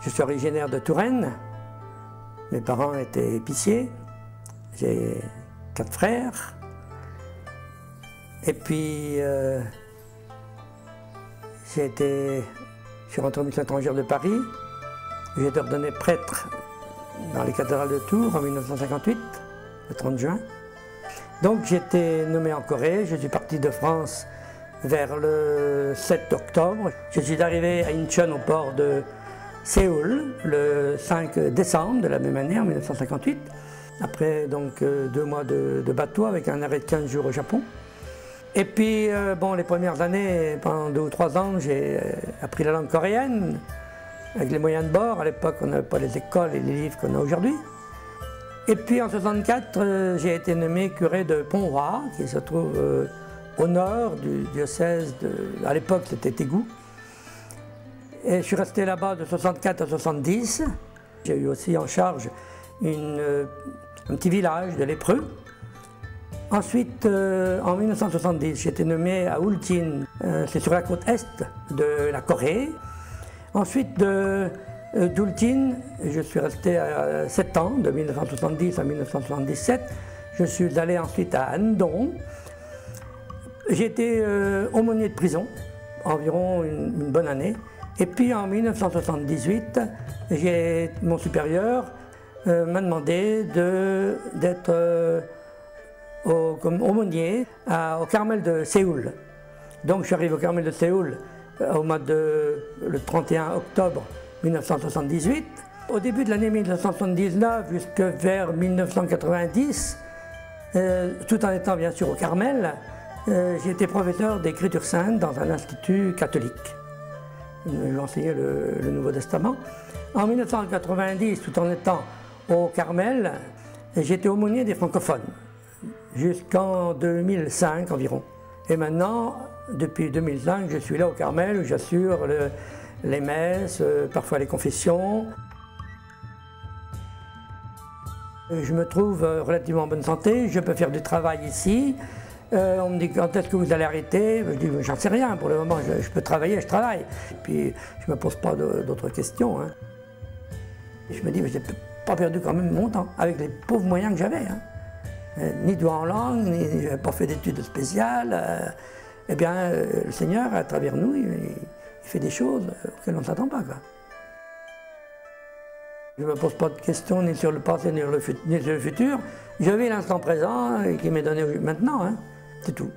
Je suis originaire de Touraine. Mes parents étaient épiciers. J'ai 4 frères. Et puis, je suis rentré au ministère étrangère de Paris. J'ai été ordonné prêtre dans les cathédrales de Tours en 1958, le 30 juin. Donc j'ai été nommé en Corée. Je suis parti de France vers le 7 octobre. Je suis arrivé à Incheon au port de Séoul le 5 décembre de la même année, en 1958. Après donc 2 mois de bateau avec un arrêt de 15 jours au Japon. Et puis bon, les premières années, pendant 2 ou 3 ans, j'ai appris la langue coréenne avec les moyens de bord. À l'époque, on n'avait pas les écoles et les livres qu'on a aujourd'hui. Et puis en 1964, j'ai été nommé curé de Ponghwa, qui se trouve au nord du diocèse de... À l'époque, c'était Taegu. Et je suis resté là-bas de 64 à 70. J'ai eu aussi en charge un petit village de lépreux. Ensuite, en 1970, j'ai été nommé à Ultin, c'est sur la côte est de la Corée. Ensuite, d'Ultin, je suis resté à 7 ans, de 1970 à 1977. Je suis allé ensuite à Andong. J'ai été aumônier de prison, environ une bonne année. Et puis en 1978, mon supérieur m'a demandé d'être comme aumônier au Carmel de Séoul. Donc je suis arrivé au Carmel de Séoul le 31 octobre 1978. Au début de l'année 1979 jusque vers 1990, tout en étant bien sûr au Carmel, j'ai été professeur d'écriture sainte dans un institut catholique. J'ai enseigné le Nouveau Testament. En 1990, tout en étant au Carmel, j'étais aumônier des francophones jusqu'en 2005 environ. Et maintenant, depuis 2005, je suis là au Carmel où j'assure les messes, parfois les confessions. Je me trouve relativement en bonne santé, je peux faire du travail ici. On me dit quand est-ce que vous allez arrêter? Je dis j'en sais rien, pour le moment je peux travailler, je travaille. Et puis je ne me pose pas d'autres questions. Hein. Je me dis mais j'ai pas perdu quand même mon temps avec les pauvres moyens que j'avais. Hein. Ni de en langue, ni je n'avais pas fait d'études spéciales. Eh bien le Seigneur à travers nous, il fait des choses auxquelles on ne s'attend pas. Quoi. Je ne me pose pas de questions ni sur le passé ni sur le futur. Je vis l'instant présent qui m'est donné maintenant. Hein. C'est tout.